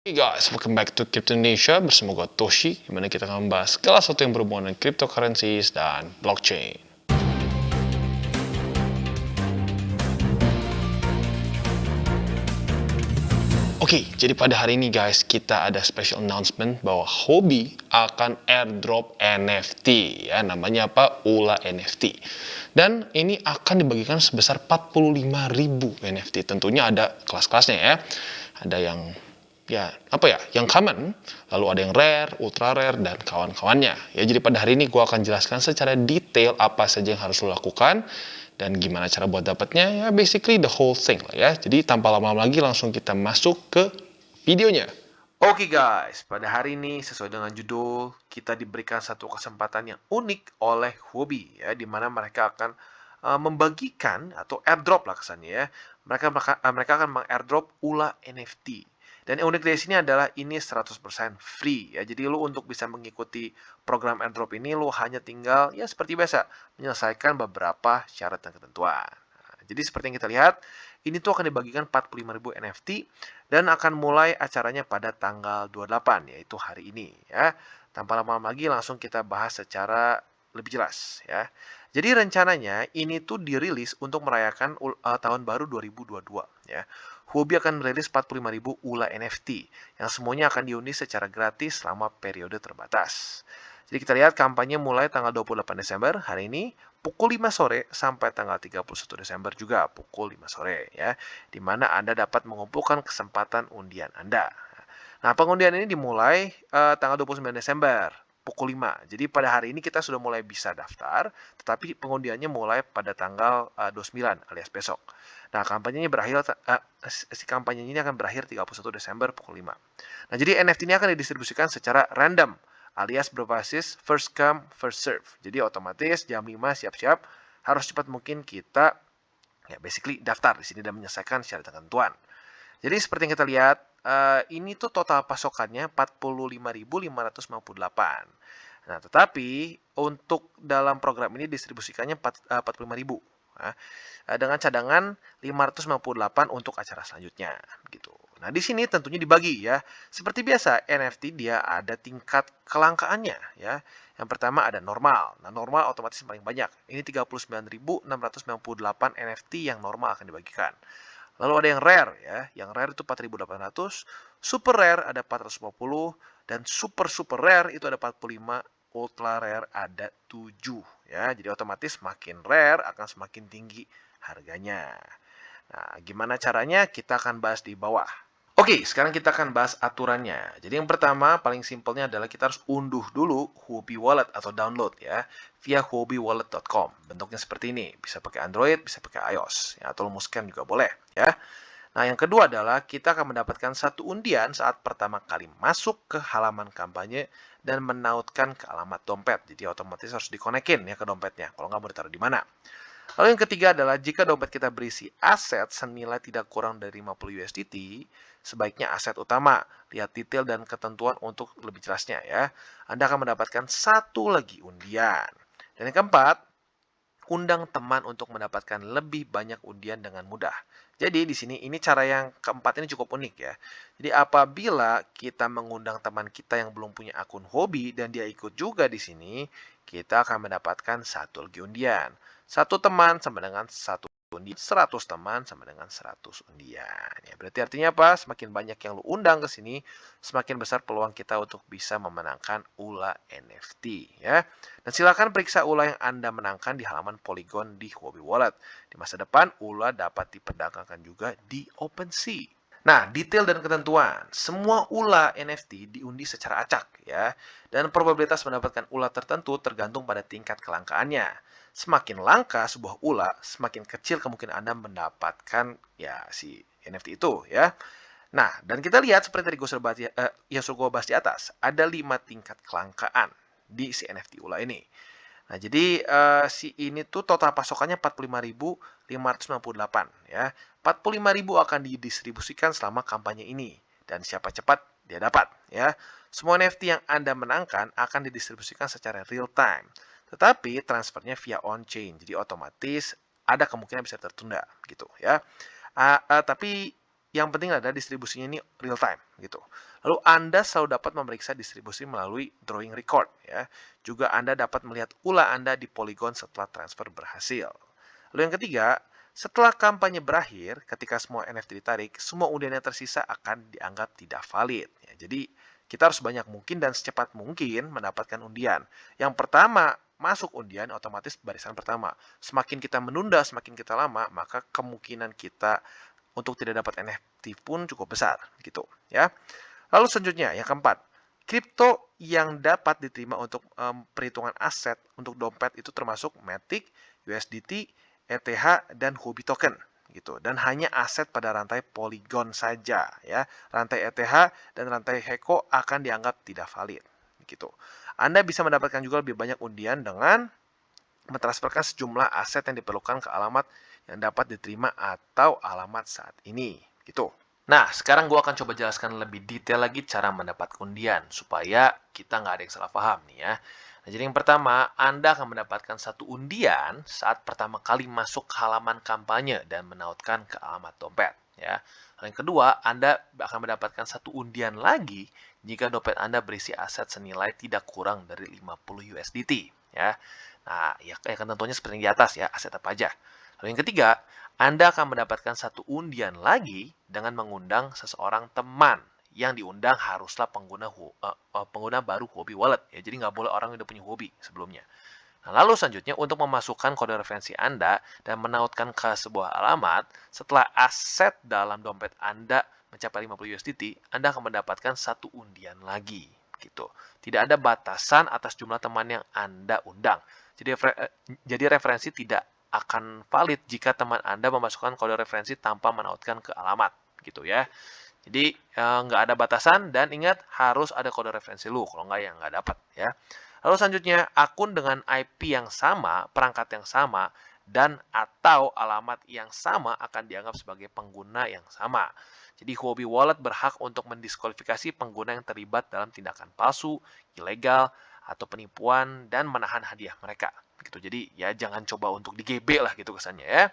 Hey guys, welcome back to Crypto Indonesia bersama gue Toshi, di mana kita akan membahas segala sesuatu yang berhubungan dengan cryptocurrencies dan blockchain. Oke, jadi pada hari ini guys, kita ada special announcement bahwa Huobi akan airdrop NFT, ya namanya apa? ULA NFT. Dan ini akan dibagikan sebesar 45.000 NFT. Tentunya ada kelas-kelasnya ya. Ada yang yang common, lalu ada yang rare, ultra rare, dan kawan-kawannya. Ya, jadi pada hari ini gue akan jelaskan secara detail apa saja yang harus lo lakukan dan gimana cara buat dapatnya. Ya, basically the whole thing lah ya. Jadi tanpa lama-lama lagi langsung kita masuk ke videonya. Oke guys, pada hari ini sesuai dengan judul, kita diberikan satu kesempatan yang unik oleh Huobi ya, di mana mereka akan membagikan atau airdrop lah kesannya ya. Mereka akan meng-airdrop ULA NFT. Dan yang unik dari sini adalah ini 100% free ya. Jadi lu untuk bisa mengikuti program airdrop ini lu hanya tinggal ya seperti biasa menyelesaikan beberapa syarat dan ketentuan. Nah, jadi seperti yang kita lihat, ini tuh akan dibagikan 45.000 NFT dan akan mulai acaranya pada tanggal 28 yaitu hari ini ya. Tanpa lama-lama lagi langsung kita bahas secara lebih jelas ya. Jadi rencananya ini tuh dirilis untuk merayakan tahun baru 2022 ya. Huobi akan merilis 45.000 ULA NFT yang semuanya akan diundi secara gratis selama periode terbatas. Jadi kita lihat kampanye mulai tanggal 28 Desember hari ini pukul 5 sore sampai tanggal 31 Desember juga pukul 5 sore ya, di mana Anda dapat mengumpulkan kesempatan undian Anda. Nah, pengundian ini dimulai tanggal 29 Desember pukul 5. Jadi pada hari ini kita sudah mulai bisa daftar, tetapi pengundiannya mulai pada tanggal 29 alias besok. Nah, kampanye ini akan berakhir 31 Desember pukul 5. Nah, jadi NFT ini akan didistribusikan secara random alias berbasis first come first serve. Jadi otomatis jam 5 siap-siap harus cepat mungkin kita ya basically daftar di sini dan menyelesaikan syarat dan ketentuan. Jadi seperti yang kita lihat, ini tuh total pasokannya 45.558. Nah, tetapi untuk dalam program ini distribusikannya 45.000. Nah, dengan cadangan 558 untuk acara selanjutnya gitu. Nah, di sini tentunya dibagi ya. Seperti biasa, NFT dia ada tingkat kelangkaannya ya. Yang pertama ada normal. Nah, normal otomatis paling banyak. Ini 39.698 NFT yang normal akan dibagikan. Lalu ada yang rare ya. Yang rare itu 4.800, super rare ada 450 dan super super rare itu ada 45, ultra rare ada 7 ya. Jadi otomatis makin rare akan semakin tinggi harganya. Nah, gimana caranya? Kita akan bahas di bawah. Oke, sekarang kita akan bahas aturannya. Jadi yang pertama, paling simpelnya adalah kita harus unduh dulu Huobi Wallet atau download ya, via huobiwallet.com. Bentuknya seperti ini, bisa pakai Android, bisa pakai iOS, ya, atau mau scan juga boleh ya. Nah, yang kedua adalah kita akan mendapatkan satu undian saat pertama kali masuk ke halaman kampanye dan menautkan ke alamat dompet. Jadi otomatis harus dikonekin ya ke dompetnya, kalau nggak mau ditaruh di mana. Lalu yang ketiga adalah jika dompet kita berisi aset senilai tidak kurang dari 50 USDT, sebaiknya aset utama. Lihat detail dan ketentuan untuk lebih jelasnya ya. Anda akan mendapatkan satu lagi undian. Dan yang keempat, undang teman untuk mendapatkan lebih banyak undian dengan mudah. Jadi di sini ini cara yang keempat ini cukup unik ya. Jadi apabila kita mengundang teman kita yang belum punya akun Huobi dan dia ikut juga di sini, kita akan mendapatkan satu lagi undian. Satu teman sama dengan satu undian, 100 teman sama dengan 100 undian. Ya, berarti artinya apa? Semakin banyak yang lu undang ke sini, semakin besar peluang kita untuk bisa memenangkan ULA NFT ya. Dan silakan periksa ULA yang Anda menangkan di halaman Polygon di Huobi Wallet. Di masa depan, ULA dapat diperdagangkan juga di OpenSea. Nah, detail dan ketentuan. Semua ULA NFT diundi secara acak ya. Dan probabilitas mendapatkan ULA tertentu tergantung pada tingkat kelangkaannya. Semakin langka sebuah ULA, semakin kecil kemungkinan Anda mendapatkan ya si NFT itu ya. Nah, dan kita lihat seperti tadi yang sudah gue bahas di atas, ada 5 tingkat kelangkaan di si NFT ULA ini. Nah, jadi si ini tuh total pasokannya 45.598 ya. 45.000 akan didistribusikan selama kampanye ini dan siapa cepat dia dapat ya. Semua NFT yang Anda menangkan akan didistribusikan secara real time. Tetapi transfernya via on-chain, jadi otomatis ada kemungkinan bisa tertunda gitu ya. Tapi yang penting adalah distribusinya ini real time gitu. Lalu Anda selalu dapat memeriksa distribusi melalui drawing record ya. Juga Anda dapat melihat ulah Anda di Polygon setelah transfer berhasil. Lalu yang ketiga, setelah kampanye berakhir, ketika semua NFT ditarik, semua undian yang tersisa akan dianggap tidak valid. Ya, jadi kita harus banyak mungkin dan secepat mungkin mendapatkan undian. Yang pertama masuk undian otomatis barisan pertama. Semakin kita menunda, semakin kita lama, maka kemungkinan kita untuk tidak dapat NFT pun cukup besar gitu ya. Lalu selanjutnya yang keempat, kripto yang dapat diterima untuk perhitungan aset untuk dompet itu termasuk Matic, USDT, ETH dan Huobi token gitu. Dan hanya aset pada rantai Polygon saja ya. Rantai ETH dan rantai Heko akan dianggap tidak valid gitu. Anda bisa mendapatkan juga lebih banyak undian dengan mentransferkan sejumlah aset yang diperlukan ke alamat yang dapat diterima atau alamat saat ini gitu. Nah, sekarang gue akan coba jelaskan lebih detail lagi cara mendapat undian supaya kita nggak ada yang salah paham nih ya. Nah, jadi yang pertama, Anda akan mendapatkan satu undian saat pertama kali masuk ke halaman kampanye dan menautkan ke alamat dompet ya. Lalu yang kedua, Anda akan mendapatkan satu undian lagi jika dompet Anda berisi aset senilai tidak kurang dari 50 USDT ya. Nah, ya tentunya seperti yang di atas ya, aset apa aja. Lalu yang ketiga, Anda akan mendapatkan satu undian lagi dengan mengundang seseorang teman. Yang diundang haruslah pengguna baru Huobi Wallet. Ya, jadi nggak boleh orang yang udah punya Huobi sebelumnya. Nah, lalu selanjutnya untuk memasukkan kode referensi Anda dan menautkan ke sebuah alamat, setelah aset dalam dompet Anda mencapai 50 USDT, Anda akan mendapatkan satu undian lagi. Gitu. Tidak ada batasan atas jumlah teman yang Anda undang. Jadi referensi tidak akan valid jika teman Anda memasukkan kode referensi tanpa menautkan ke alamat gitu ya. Jadi nggak ada batasan dan ingat harus ada kode referensi lu, kalau nggak ya nggak dapat ya. Lalu selanjutnya akun dengan IP yang sama, perangkat yang sama, dan atau alamat yang sama akan dianggap sebagai pengguna yang sama. Jadi Huobi Wallet berhak untuk mendiskualifikasi pengguna yang terlibat dalam tindakan palsu, ilegal, atau penipuan dan menahan hadiah mereka. Gitu. Jadi ya jangan coba untuk di-GB lah gitu kesannya ya.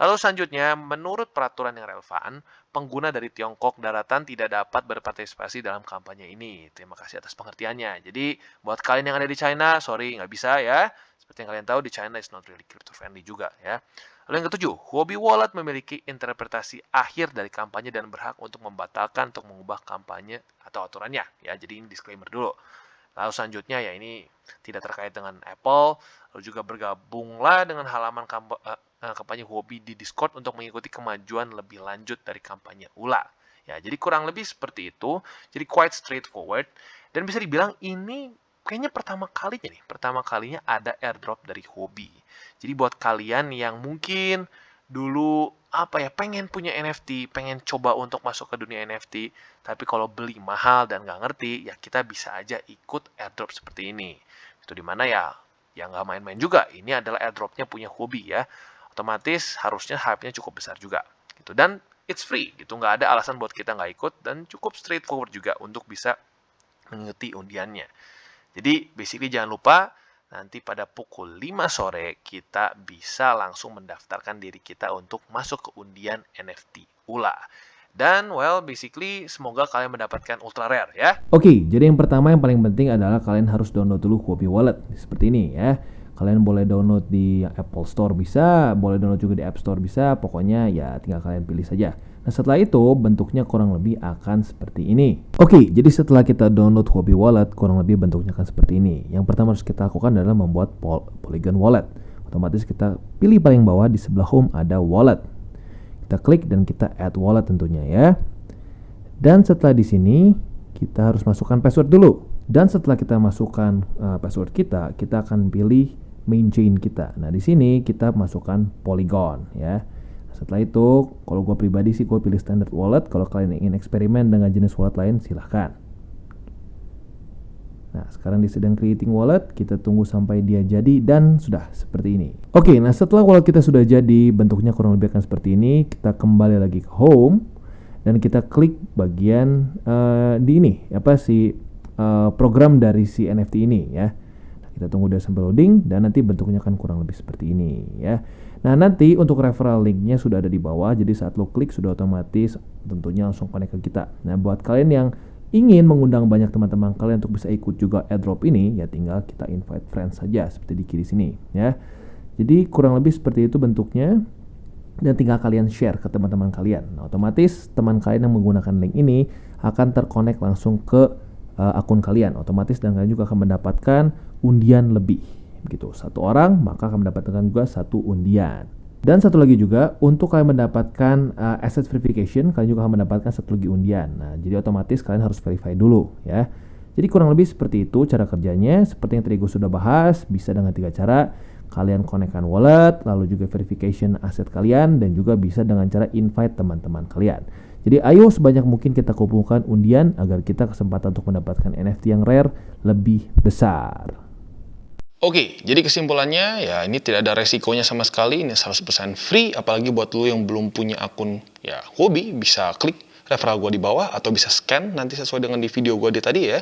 Lalu selanjutnya, menurut peraturan yang relevan, pengguna dari Tiongkok daratan tidak dapat berpartisipasi dalam kampanye ini. Terima kasih atas pengertiannya. Jadi buat kalian yang ada di China, sorry nggak bisa ya. Seperti yang kalian tahu di China is not really crypto friendly juga ya. Lalu yang ketujuh, Huobi Wallet memiliki interpretasi akhir dari kampanye dan berhak untuk membatalkan untuk mengubah kampanye atau aturannya ya. Jadi ini disclaimer dulu. Lalu selanjutnya ya ini tidak terkait dengan Apple, lalu juga bergabunglah dengan halaman kampanye Huobi di Discord untuk mengikuti kemajuan lebih lanjut dari kampanye ULA. Ya, jadi kurang lebih seperti itu. Jadi quite straightforward dan bisa dibilang ini kayaknya pertama kalinya ada airdrop dari Huobi. Jadi buat kalian yang mungkin dulu pengen punya NFT, pengen coba untuk masuk ke dunia NFT, tapi kalau beli mahal dan nggak ngerti, ya kita bisa aja ikut airdrop seperti ini. Itu dimana ya nggak main-main juga. Ini adalah airdropnya punya Huobi ya. Otomatis harusnya hype-nya cukup besar juga. Gitu. Dan it's free, gitu. Nggak ada alasan buat kita nggak ikut, dan cukup straightforward juga untuk bisa mengikuti undiannya. Jadi basically jangan lupa, nanti pada pukul 5 sore kita bisa langsung mendaftarkan diri kita untuk masuk ke undian NFT ULA. Dan basically semoga kalian mendapatkan ultra rare ya. Oke, jadi yang pertama yang paling penting adalah kalian harus download dulu Huobi Wallet seperti ini ya. Kalian boleh download di Apple Store bisa, boleh download juga di App Store bisa, pokoknya ya tinggal kalian pilih saja. Nah setelah itu bentuknya kurang lebih akan seperti ini. Oke, jadi setelah kita download Huobi Wallet kurang lebih bentuknya akan seperti ini. Yang pertama harus kita lakukan adalah membuat Polygon Wallet. Otomatis kita pilih paling bawah di sebelah home ada Wallet. Kita klik dan kita add wallet tentunya ya. Dan setelah di sini kita harus masukkan password dulu. Dan setelah kita masukkan password kita akan pilih main chain kita. Nah, di sini kita masukkan Polygon ya. Setelah itu, kalau gue pribadi sih gue pilih standard wallet. Kalau kalian ingin eksperimen dengan jenis wallet lain silahkan. Nah, sekarang dia sedang creating wallet, kita tunggu sampai dia jadi dan sudah seperti ini. Oke, nah setelah wallet kita sudah jadi, bentuknya kurang lebih akan seperti ini. Kita kembali lagi ke home dan kita klik bagian di ini, program dari si NFT ini ya. Nah, kita Kita tunggu dia sampai loading dan nanti bentuknya akan kurang lebih seperti ini ya. Nah, nanti untuk referral linknya sudah ada di bawah, jadi saat lo klik sudah otomatis tentunya langsung connect ke kita. Nah, buat kalian yang ingin mengundang banyak teman-teman kalian untuk bisa ikut juga airdrop ini, ya tinggal kita invite friends saja seperti di kiri sini ya. Jadi kurang lebih seperti itu bentuknya. Dan tinggal kalian share ke teman-teman kalian. Nah, otomatis teman kalian yang menggunakan link ini akan terkonek langsung ke akun kalian otomatis, dan kalian juga akan mendapatkan undian lebih. Begitu, satu orang maka akan mendapatkan juga satu undian. Dan satu lagi juga, untuk kalian mendapatkan asset verification, kalian juga akan mendapatkan satu lagi undian. Nah, jadi otomatis kalian harus verify dulu ya. Jadi kurang lebih seperti itu cara kerjanya. Seperti yang tadi gue sudah bahas, bisa dengan 3 cara. Kalian konekkan wallet, lalu juga verification aset kalian, dan juga bisa dengan cara invite teman-teman kalian. Jadi ayo sebanyak mungkin kita kumpulkan undian agar kita kesempatan untuk mendapatkan NFT yang rare lebih besar. Oke, jadi kesimpulannya ya ini tidak ada resikonya sama sekali, ini 100% free, apalagi buat lo yang belum punya akun ya hobi, bisa klik referral gue di bawah atau bisa scan nanti sesuai dengan di video gue tadi ya.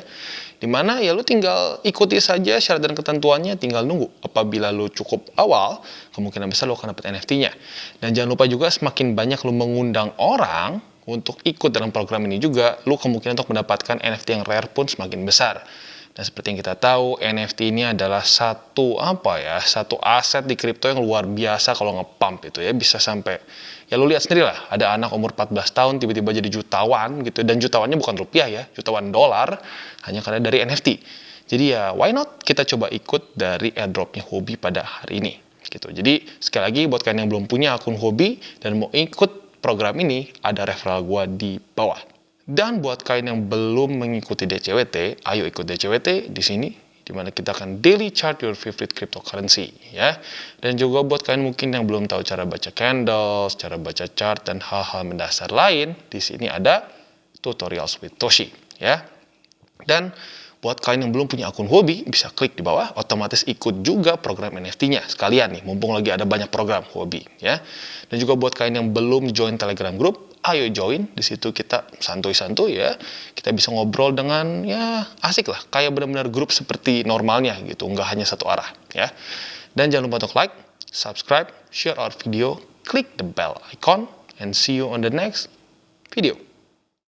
Dimana ya lu tinggal ikuti saja syarat dan ketentuannya, tinggal nunggu. Apabila lu cukup awal, kemungkinan besar lu akan dapat NFT-nya. Dan jangan lupa juga semakin banyak lu mengundang orang untuk ikut dalam program ini juga, lu kemungkinan untuk mendapatkan NFT yang rare pun semakin besar. Dan seperti yang kita tahu, NFT ini adalah satu aset di kripto yang luar biasa kalau nge-pump itu ya, bisa sampai ya lu lihat sendiri lah, ada anak umur 14 tahun tiba-tiba jadi jutawan gitu, dan jutawannya bukan rupiah ya, jutawan dolar hanya karena dari NFT. Jadi ya why not kita coba ikut dari airdropnya Huobi pada hari ini gitu. Jadi sekali lagi buat kalian yang belum punya akun Huobi dan mau ikut program ini, ada referral gua di bawah. Dan buat kalian yang belum mengikuti DCWT, ayo ikut DCWT di sini, dimana kita akan daily chart your favorite cryptocurrency ya. Dan juga buat kalian mungkin yang belum tahu cara baca candles, cara baca chart dan hal-hal mendasar lain, di sini ada tutorials with Toshi ya. Dan buat kalian yang belum punya akun Huobi, bisa klik di bawah, otomatis ikut juga program NFT-nya sekalian nih, mumpung lagi ada banyak program Huobi ya. Dan juga buat kalian yang belum join Telegram group, ayo join, di situ kita santuy-santuy ya. Kita bisa ngobrol dengan ya asik lah, kayak benar-benar grup seperti normalnya gitu, nggak hanya satu arah ya. Dan jangan lupa untuk like, subscribe, share our video, klik the bell icon, and see you on the next video.